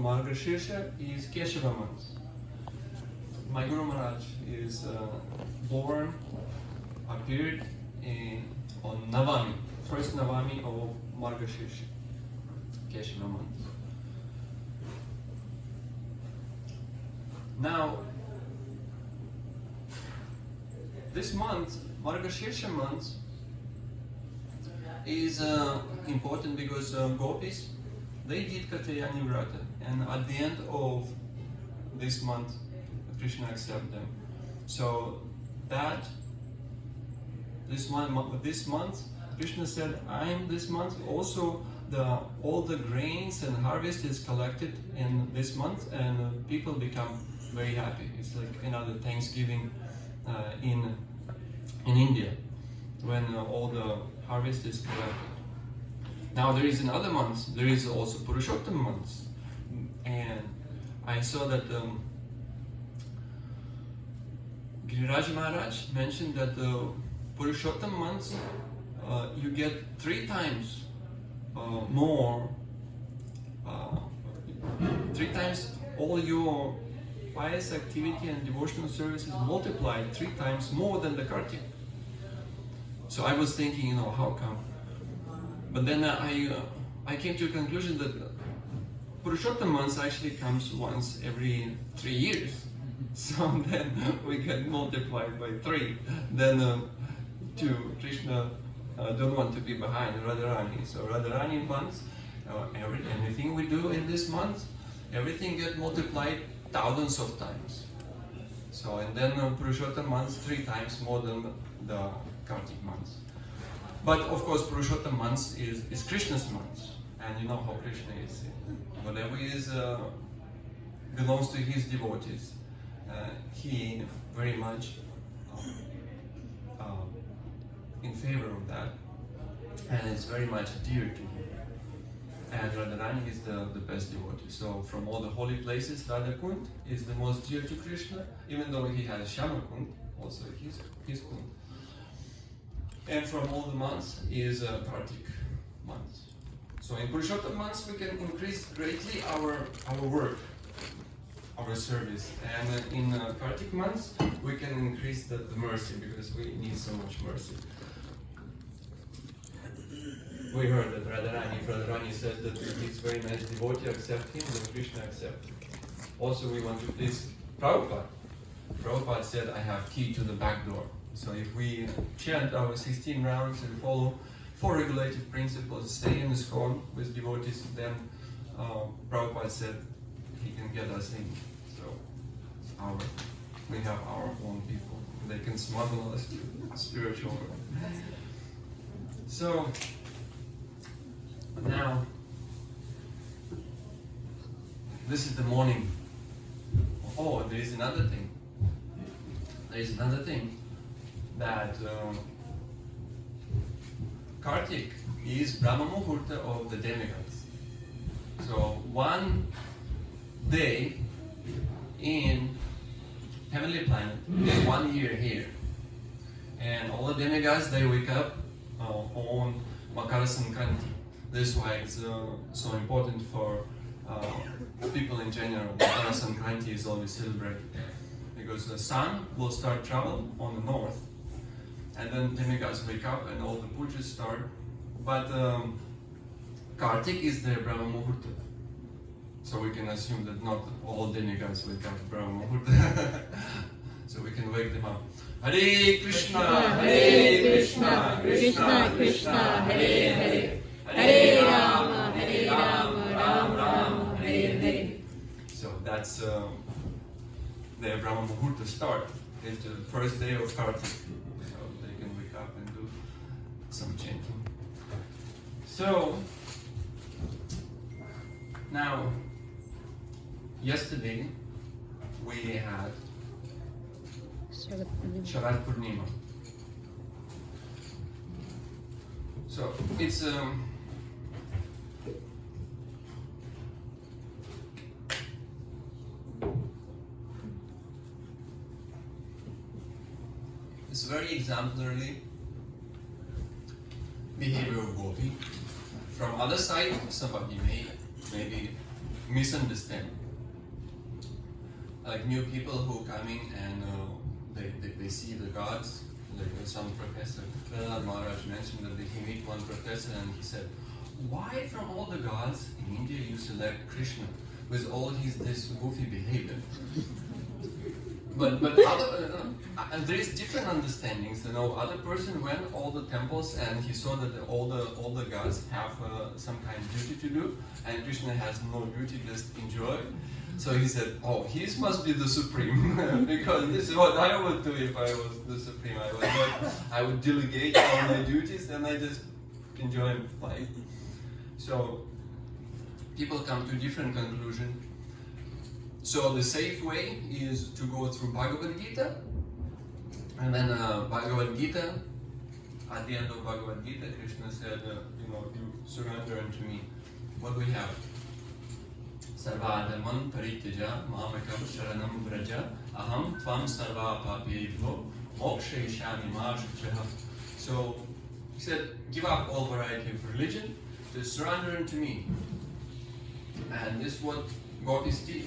Margashirsha is Keshava month. My Guru Maharaj is appeared on Navami, first Navami of Margashirsha, Keshava month. Now, this month, Margashirsha month, is important because gopis, they did Katyayani Vrata, and at the end of this month, Krishna accepted them. So this month, Krishna said, this month also all the grains and harvest is collected in this month, and people become very happy. It's like another Thanksgiving in India, when all the harvest is collected. Now there is another month, there is also Purushottam month, and I saw that Giriraj Maharaj mentioned that the Purushottam month you get 3 times more, 3 times all your pious activity and devotional services multiplied 3 times more than the Kartik. So I was thinking, how come? But then I came to a conclusion that Purushottam month actually comes once every 3 years. So then we get multiplied by 3. Then Krishna don't want to be behind Radharani. So Radharani month, anything we do in this month, everything get multiplied thousands of times. So and then Purushottam month 3 times more than the Kartik month. But of course Purushottam month is Krishna's month, and you know how Krishna is. Whatever is belongs to his devotees, he very much in favor of that, and it's very much dear to him. And Radharani is the best devotee. So from all the holy places, Radhakund is the most dear to Krishna, even though he has Shyamakund, also his Kund. And from all the months is Kartik month. So in Purushottam months we can increase greatly our work, our service. And in Kartik months we can increase the mercy, because we need so much mercy. We heard that if Radharani says that if it's very nice devotee accept him, then Krishna accepts him. Also we want to please Prabhupada. Prabhupada said, I have key to the back door. So if we chant our 16 rounds and follow 4 regulative principles, stay in ISKCON with devotees, then Prabhupada said he can get us in. So we have our own people. They can smuggle us to spiritual world. So now, this is the morning. Oh, there is another thing. That Kartik is Brahma Muhurta of the demigods. So one day in heavenly planet is 1 year here. And all the demigods, they wake up on Makara Sankranti. This is why it's so important for people in general. Makara Sankranti is always celebrated, because the sun will start travel on the north, and then demigods wake up and all the pujas start. But Kartik is the Brahma Muhurta, so we can assume that not all demigods wake up Brahma Muhurta. So we can wake them up. Hare Krishna, Hare Krishna, Krishna Krishna, Hare Hare, Hare Rama, Rama Rama, Hare Hare. So that's the Brahma Muhurta start. It's the first day of Kartik. So they can wake up and do some chanting. So now, yesterday we had Sharad Purnima. So it's very exemplary behavior of gopi. From other side, somebody maybe misunderstand. Like new people who come in and they see the gods. Like some professor, Prahlad Maharaj mentioned that he met one professor and he said, why from all the gods in India you select Krishna with all this goofy behavior? But there is different understandings. Other person went all the temples and he saw that all the gods have some kind of duty to do, and Krishna has no duty, just enjoy. So he said, "Oh, he must be the supreme because this is what I would do if I was the supreme. I would delegate all my duties and I just enjoy life." So people come to different conclusions. So the safe way is to go through Bhagavad Gita, and then Bhagavad Gita. At the end of Bhagavad Gita, Krishna said, you surrender unto me. What do we have? Sarvadhamam parityaja mamakam sharanam vraja aham tvam sarva papebhyo mokshayishami ma shuchaha. So he said, give up all variety of religion, just surrender unto me. And this is what gopis did.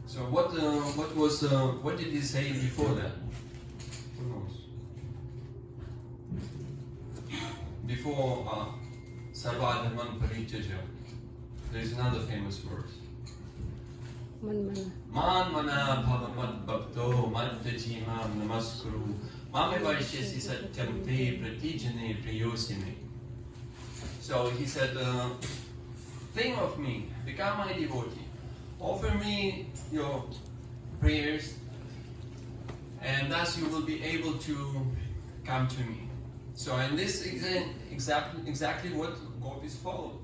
So what did he say before that? Who knows? Before Sarvadhamam parityaja, there is another famous verse. Man mana bhava mad bhakto madhyaji mam namaskuru mame vaishyasi satyam te pratijane priyosime. So he said, think of me, become my devotee. Offer me your prayers, and thus you will be able to come to me. So, and this is exactly what gopis followed.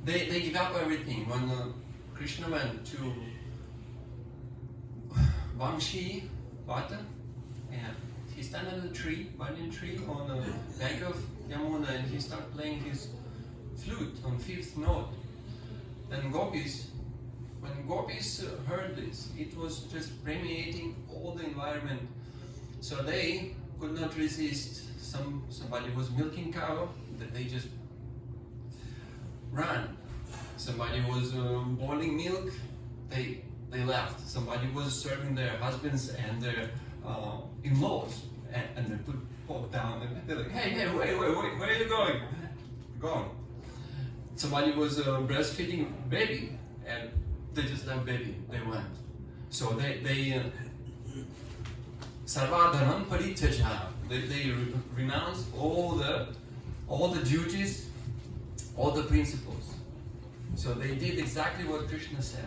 They give up everything. When Krishna went to Vamshi Vata, and he stand on a tree, banyan tree, on the bank of Yamuna, and he started playing his flute on 5th note. And when gopis heard this, it was just permeating all the environment. So they could not resist. Somebody was milking cow, that they just ran. Somebody was boiling milk, they left. Somebody was serving their husbands and their in-laws, and they put pot down and they're like, hey, wait, where are you going? Gone. Somebody was breastfeeding baby, and they just left baby. They went. So they sarvadhanam parityaja. They renounced all the duties, all the principles. So they did exactly what Krishna said.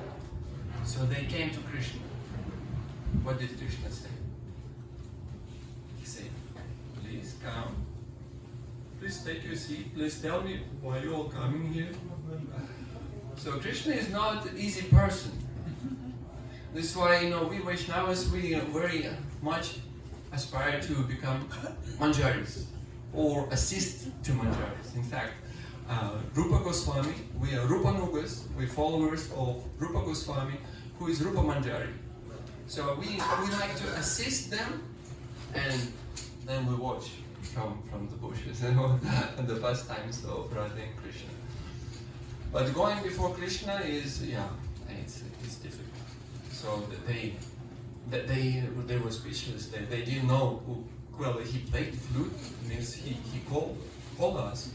So they came to Krishna. What did Krishna say? He said, please come. Please take your seat. Please tell me why you're all coming here. So Krishna is not an easy person. This is why, we Vaishnavas, we very much aspire to become manjaris or assist to manjaris. In fact, Rupa Goswami, we are Rupanugas, we're followers of Rupa Goswami, who is Rupa Manjari. So we like to assist them, and then we watch from the bushes and the pastimes of Radha and Krishna. But going before Krishna is, it's difficult. So they were speechless. They didn't know well, he played flute, means he called us.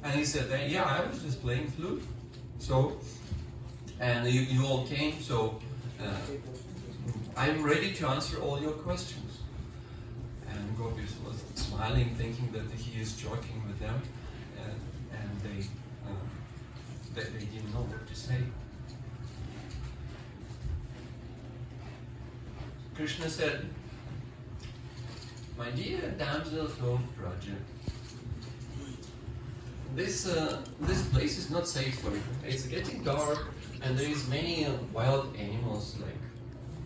And he said, I was just playing flute. So, and you all came, so I'm ready to answer all your questions. And Gopis was smiling, thinking that he is joking with them, and they didn't know what to say. Krishna said, my dear damsels of Braja, this place is not safe for you. It's getting dark, and there is many wild animals like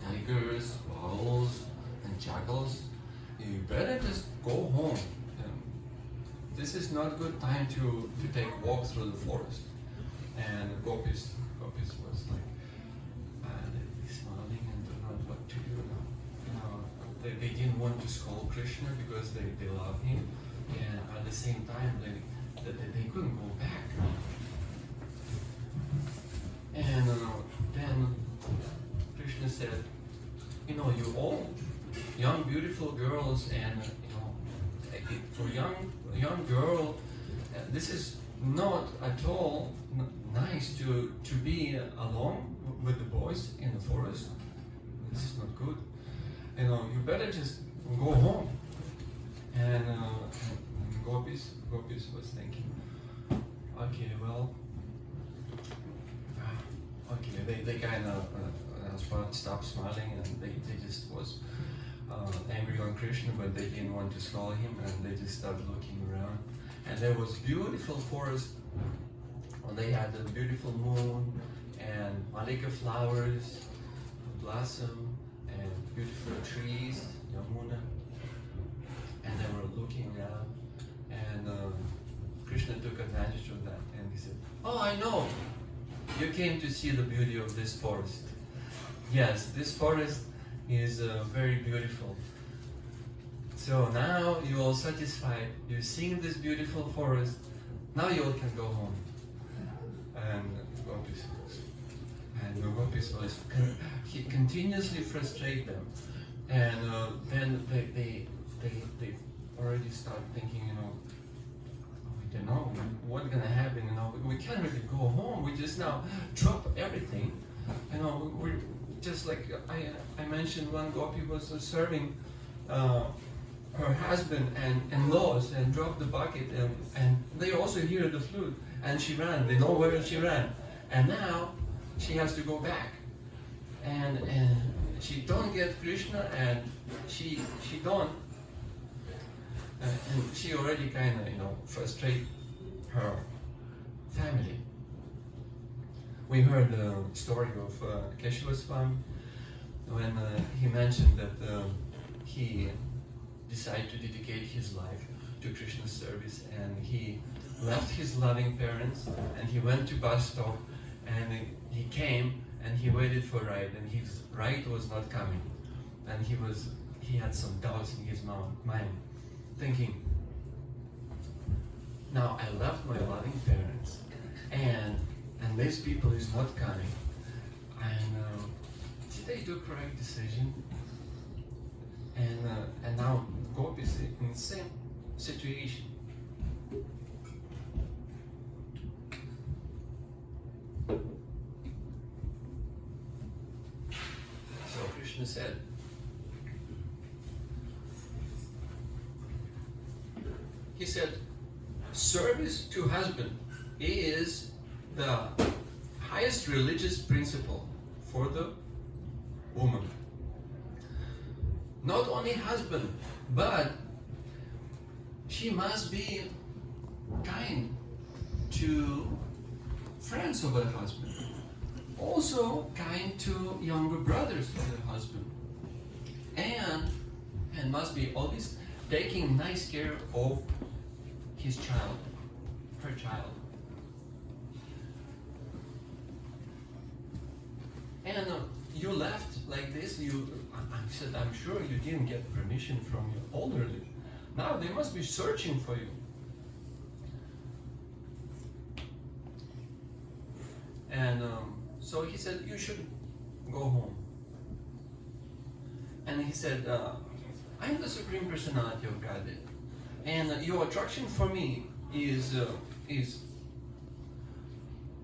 tigers, owls, and jackals. You better just go home. This is not good time to take a walk through the forest. And Gopis was like, smiling and don't know what to do now. They didn't want to scold Krishna because they love him. and at the same time they couldn't go back. And then Krishna said, you all young beautiful girls, and for young girl, this is not at all nice to be alone with the boys in the forest. This is not good. You better just go home. And Gopis was thinking, okay, well, okay, they kind of stopped smiling, and they just was angry on Krishna, but they didn't want to scold him, and they just started looking around. And there was beautiful forest, and they had a beautiful moon, and malika flowers, blossom, and beautiful trees, Yamuna. And they were looking around, and Krishna took advantage of that, and he said, "Oh, I know, you came to see the beauty of this forest. Yes, this forest is very beautiful. So now you're all satisfied. You've seen this beautiful forest. Now you all can go home." And Gopis was he continuously frustrate them, and then they already start thinking, we don't know what's gonna happen. We can't really go home. We just now drop everything. We're just like I mentioned, one Gopi was serving her husband and in-laws, and dropped the bucket, and they also hear the flute, and she ran. They know where she ran, and now she has to go back, and she don't get Krishna, and she don't, and she already kind of frustrate her family. We heard the story of Keshava Swami when he mentioned that he decided to dedicate his life to Krishna's service, and he left his loving parents, and he went to bus stop, and he came and he waited for ride, and his ride was not coming, and he had some doubts in his mind, thinking, now I left my loving parents, and these people is not coming, and did I do correct decision? And now Gopi is in the same situation. So Krishna said, he said, service to husband is the highest religious principle for the woman. Not only husband, but she must be kind to friends of her husband. Also kind to younger brothers of her husband. And must be always taking nice care of his child, her child. And you left like this, I said, I'm sure you didn't get permission from your elderly. Now they must be searching for you. And so he said, you should go home. And he said, I'm the Supreme Personality of Godhead, and your attraction for me is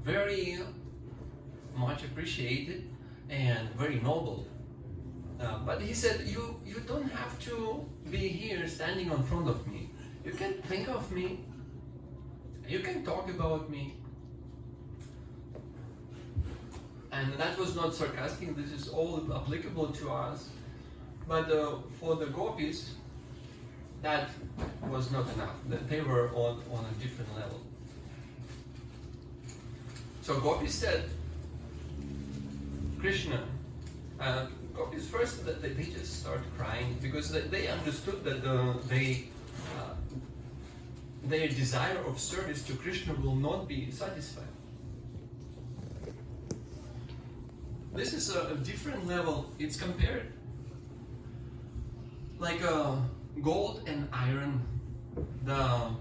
very much appreciated and very noble. But he said, you don't have to be here standing in front of me. You can think of me. You can talk about me. And that was not sarcastic. This is all applicable to us. But for the Gopis, that was not enough. That they were on a different level. So Gopis said, Krishna, Gopis first they just started crying because they understood that their desire of service to Krishna will not be satisfied. This is a different level. It's compared like gold and iron the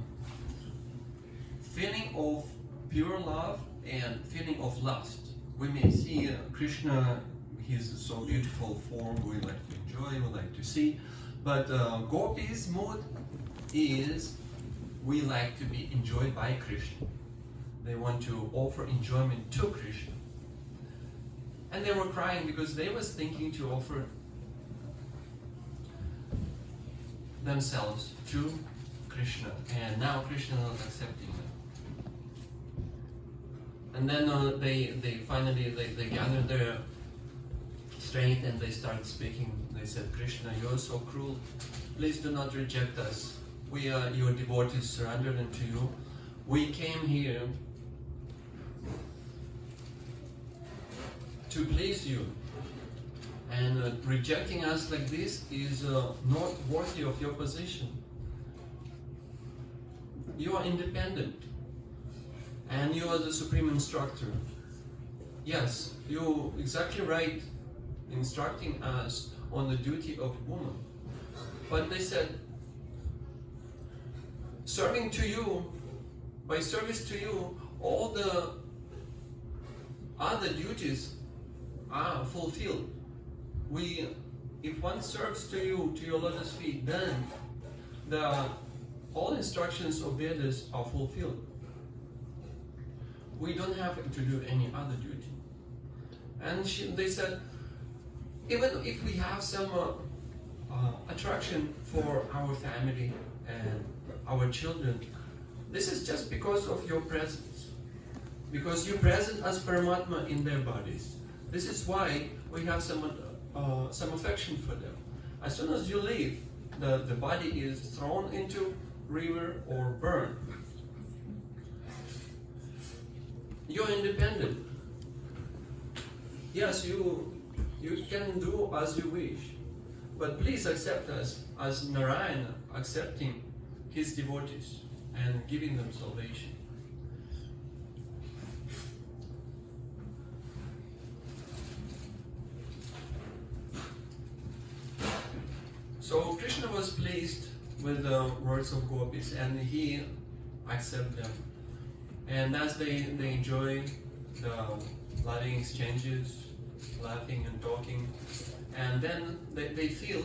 feeling of pure love and feeling of lust. We may see Krishna, his so beautiful form, we like to enjoy, we like to see, but Gopi's mood is we like to be enjoyed by Krishna. They want to offer enjoyment to Krishna. And they were crying because they was thinking to offer themselves to Krishna, and now Krishna is not accepting them. And then they finally gathered their strength and they started speaking. They said, Krishna, you are so cruel. Please do not reject us. We are your devotees, surrendered unto you. We came here to please you. And rejecting us like this is not worthy of your position. You are independent. And you are the supreme instructor. Yes, you're exactly right instructing us on the duty of woman. But they said, serving to you, by service to you, all the other duties are fulfilled. If one serves to you, to your lotus feet, then all instructions of Vedas are fulfilled. We don't have to do any other duty. And they said, even if we have some attraction for our family and our children, this is just because of your presence. Because you're present as Paramatma in their bodies. This is why we have some affection for them. As soon as you leave, the body is thrown into river or burned. You're independent. Yes, you can do as you wish, but please accept us as Narayana accepting his devotees and giving them salvation. So Krishna was pleased with the words of gopis and he accepted them. And as they enjoy the loving exchanges, laughing and talking, and then they feel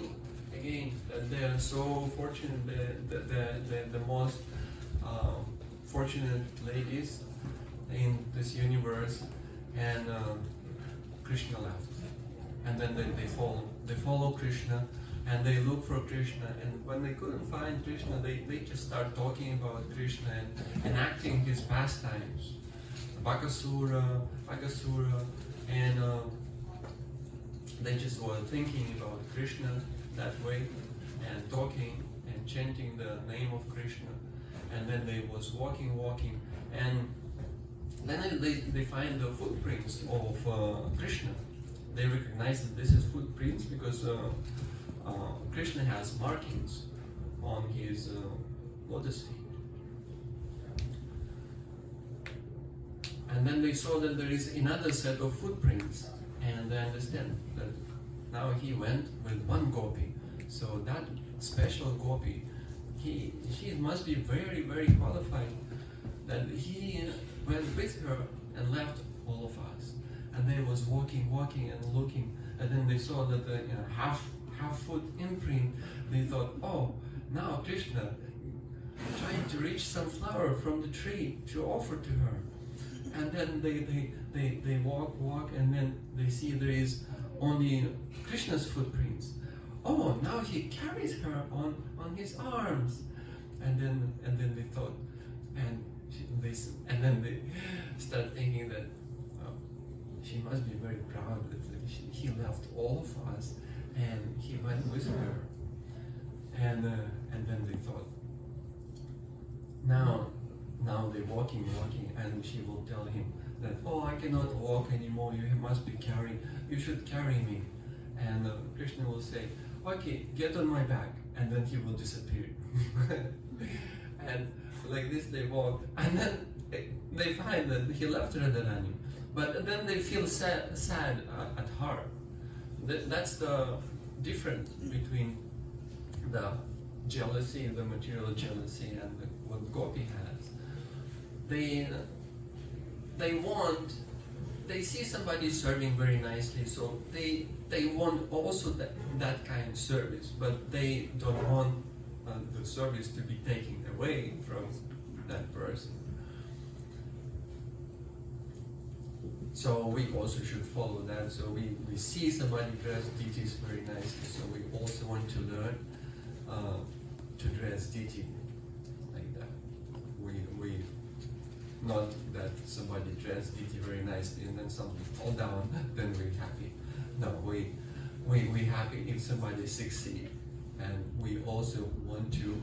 again that they are so fortunate, the most fortunate ladies in this universe, and Krishna left. And then they follow Krishna and they look for Krishna, and when they couldn't find Krishna, they just start talking about Krishna and acting his pastimes. Bakasura, and they just were thinking about Krishna that way, and talking and chanting the name of Krishna, and then they was walking, and then they find the footprints of Krishna. They recognize that this is footprints because Krishna has markings on his lotus feet. And then they saw that there is another set of footprints, and they understand that now he went with one gopi. So that special gopi, she must be very, very qualified, that he went with her and left all of us. And they was walking and looking, and then they saw that the half foot imprint. They thought, oh, now Krishna trying to reach some flower from the tree to offer to her. And then they walk, and then they see there is only Krishna's footprints. Oh, now he carries her on his arms. And then they thought, and then they start thinking that she must be very proud that he left all of us and he went with her. And then they thought, now they're walking, and she will tell him that, oh, I cannot walk anymore, you should carry me. And Krishna will say, okay, get on my back, and then he will disappear. And like this they walk, and then they find that he left Radharani, but then they feel sad at heart. That's the difference between the jealousy, the material jealousy, and what gopi has. They see somebody serving very nicely, so they want also that kind of service, but they don't want the service to be taken away from that person. So we also should follow that. So we see somebody dress deities very nicely, so we also want to learn to dress deity like that. We not that somebody dressed deity very nicely and then something fall down, then we're happy. No, we happy if somebody succeed, and we also want to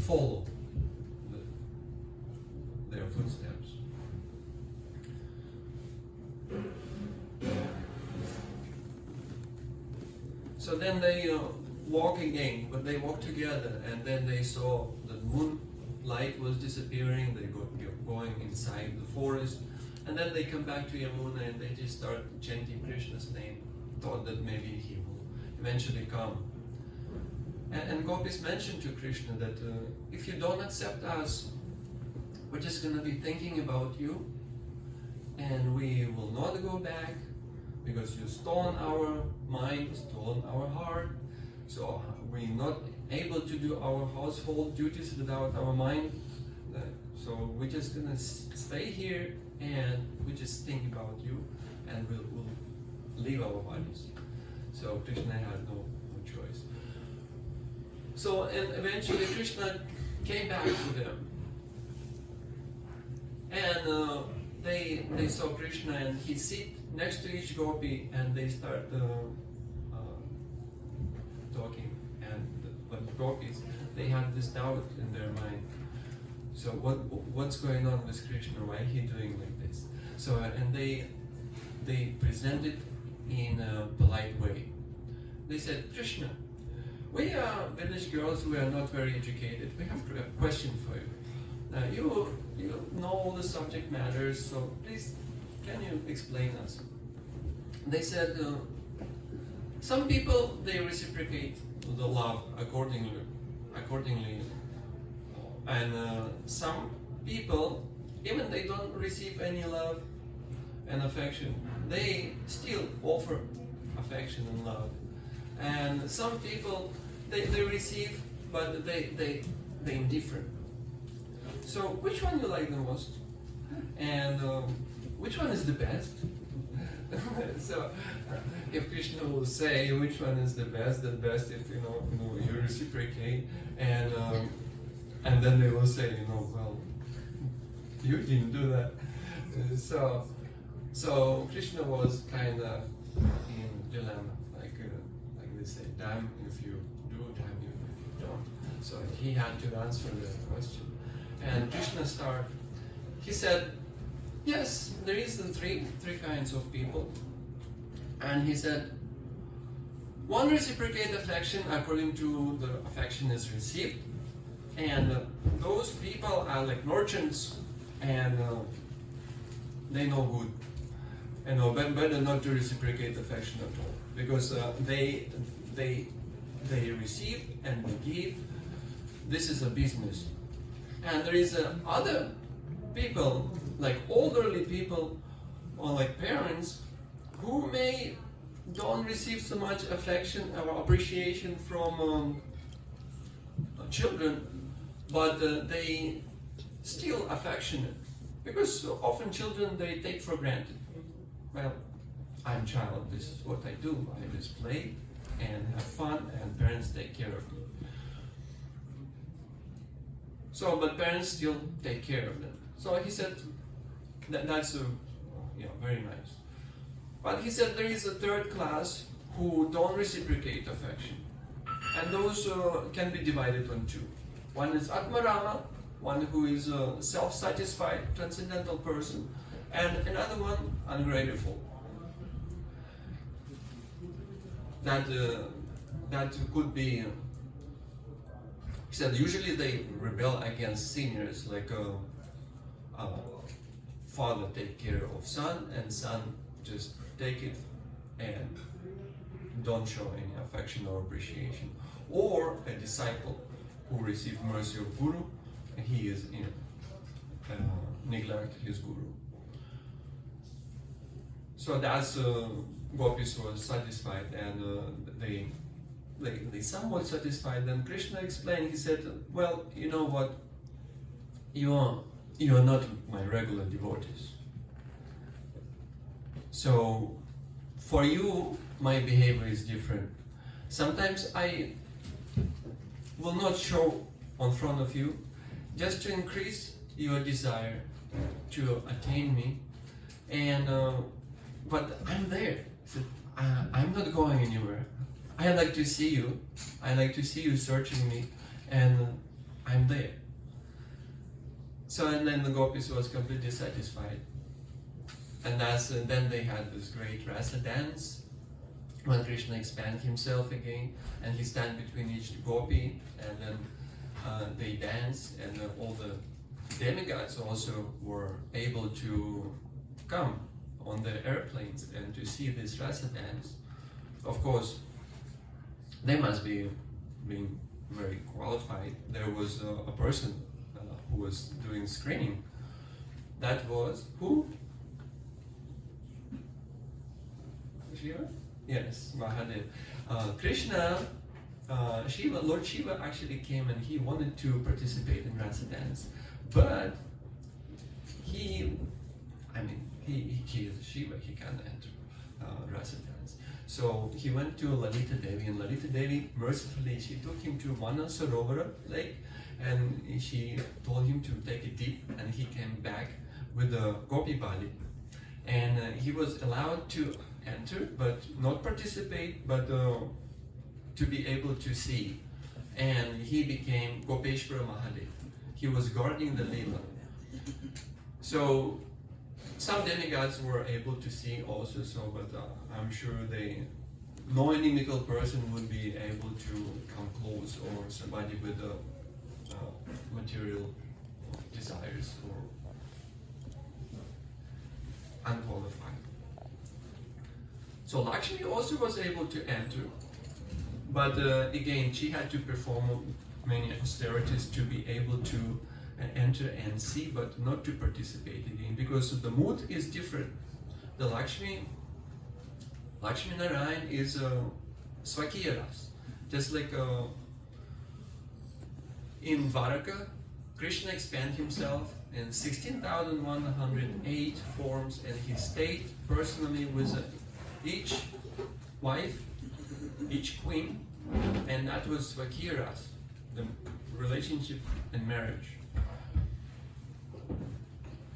follow their footsteps. So then they walk again, but they walk together, and then they saw the moonlight was disappearing. They go going inside the forest, and then they come back to Yamuna and they just start chanting Krishna's name, thought that maybe he will eventually come. And gopis mentioned to Krishna that if you don't accept us, we're just going to be thinking about you, and we will not go back, because you stolen our mind, stolen our heart, so we're not able to do our household duties without our mind. So we're just gonna stay here and we just think about you, and we'll leave our bodies. So Krishna had no choice. So and eventually Krishna came back to them, and they saw Krishna, and he sit next to each gopi, and they start talking. And the gopis, they had this doubt in their mind. So what's going on with Krishna? Why is he doing like this? So and they presented in a polite way. They said, Krishna, we are village girls who are not very educated. We have a question for you. You know all the subject matters, so please, can you explain us? They said, some people, they reciprocate the love accordingly, and some people, even they don't receive any love and affection, they still offer affection and love. And some people, they receive, but they indifferent. So which one you like the most? And which one is the best? So if Krishna will say which one is the best if you reciprocate, and then they will say, well, you didn't do that. So Krishna was kind of in dilemma, like they say, damn if you do, damn if you don't. So he had to answer the question. And Krishna started. He said, yes, there is the three kinds of people. And he said, one reciprocate affection according to the affection is received. And those people are like merchants, and they know good. And better not to reciprocate affection at all, because they receive and they give. This is a business. And there is other people, like elderly people or like parents, who may don't receive so much affection or appreciation from children, but they still affectionate, because often children, they take for granted. Well, I'm child, this is what I do. I just play and have fun, and parents take care of me. So, but parents still take care of them. So he said, that's very nice. But he said there is a third class who don't reciprocate affection. And those can be divided on two. One is Atmarama, one who is a self-satisfied, transcendental person, and another one, ungrateful. That could be, he said, usually they rebel against seniors, like father take care of son, and son just take it and don't show any affection or appreciation. Or a disciple who received mercy of Guru, he is neglect his Guru. So that's gopis were satisfied, and they somewhat satisfied. Then Krishna explained. He said, "Well, you know what? You are not my regular devotees. So for you, my behavior is different. Sometimes I will not show on front of you, just to increase your desire to attain me, and but I'm there. So, I'm not going anywhere. I like to see you. I like to see you searching me, and I'm there." So, and then the gopis was completely satisfied, and then they had this great rasa dance when Krishna expanded himself again, and he stand between each gopi, and then they dance, and all the demigods also were able to come on the airplanes and to see this rasa dance. Of course, they must be being very qualified. There was a person who was doing screening. That was who? Shiva? Yes, Mahadev. Krishna, Lord Shiva actually came and he wanted to participate in rasa dance, but he is Shiva, he can't enter rasa dance. So he went to Lalita Devi, and Lalita Devi mercifully, she took him to Manasarovara lake, and she told him to take a dip, and he came back with a gopi body, and he was allowed to enter, but not participate, but to be able to see, and he became Gopeshwara Mahadev. He was guarding the Leela. So some demigods were able to see also, but I'm sure no inimical person would be able to come close, or somebody with material desires or unqualified. So Lakshmi also was able to enter, but again she had to perform many austerities to be able to enter and see, but not to participate again, because the mood is different. The Lakshmi Narayan is Swakiya ras. Just like in Dwaraka, Krishna expanded himself in 16,108 forms, and he stayed personally with each wife, each queen, and that was Swakiya ras, the relationship and marriage.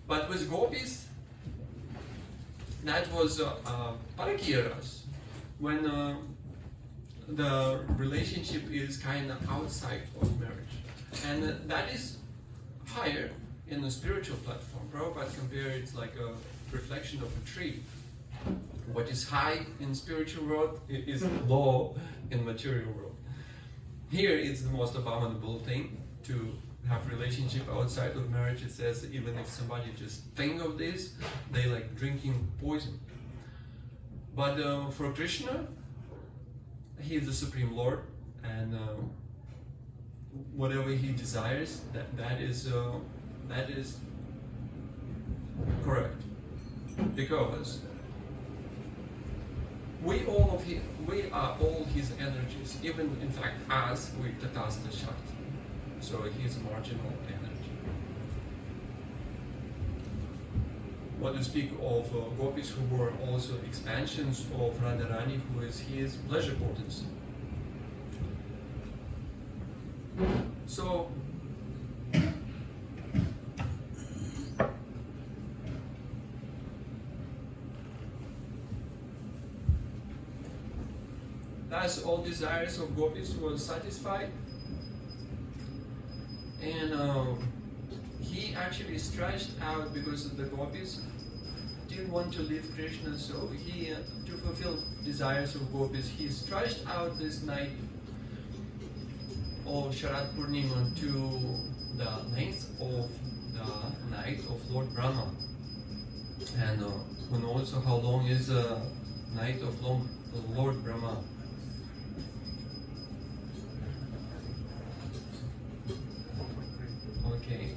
But with gopis, that was Parakiya ras, when the relationship is kind of outside of marriage, and that is higher in the spiritual platform. Prabhupada compared it's like a reflection of a tree. What is high in spiritual world is low in material world. Here it's the most abominable thing to have relationship outside of marriage. It says even if somebody just think of this, they like drinking poison. But for Krishna, he is the Supreme Lord, and whatever he desires, that is correct, because we are all his energies. Even in fact, us, we Tatastha Shakti. So he's marginal energy. What to speak of gopis who were also expansions of Radharani, who is his pleasure potency. So thus all desires of gopis were satisfied. And he actually stretched out, because the gopis didn't want to leave Krishna, so he, to fulfill desires of gopis, he stretched out this night of Sharad Purnima to the length of the night of Lord Brahma. And who knows how long is the night of Lord Brahma?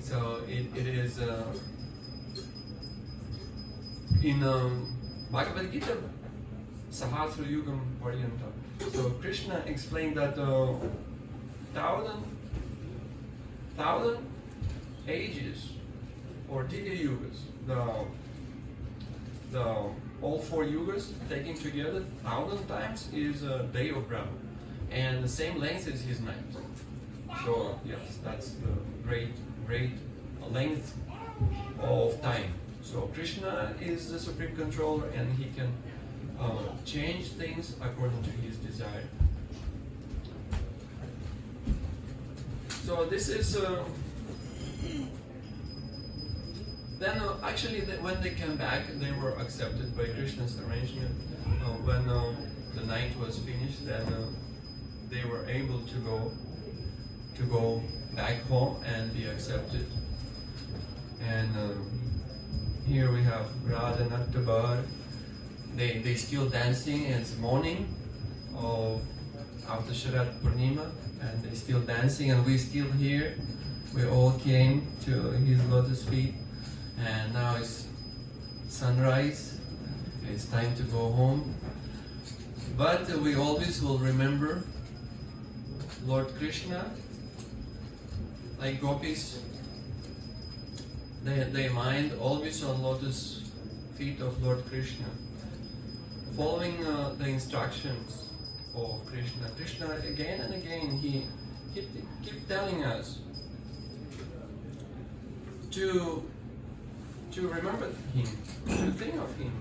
So it is in Bhagavad Gita, Sahasra Yugam Paryanta. So Krishna explained that thousand ages or Tika Yugas, the all 4 yugas taken together 1,000 times is a day of Brahma, and the same length is his night. So yes, that's the great length of time. So Krishna is the supreme controller, and he can change things according to his desire. So this is then actually when they came back, they were accepted by Krishna's arrangement. When the night was finished, then they were able to go back home and be accepted. And here we have Radha and Aktabar. They still dancing, and it's morning after Sharad Purnima, and they still dancing, and we still here. We all came to his lotus feet, and now it's sunrise. It's time to go home. But we always will remember Lord Krishna, like gopis. They mind always on lotus feet of Lord Krishna, following the instructions of Krishna. Krishna again and again he keep telling us to remember him, to think of him.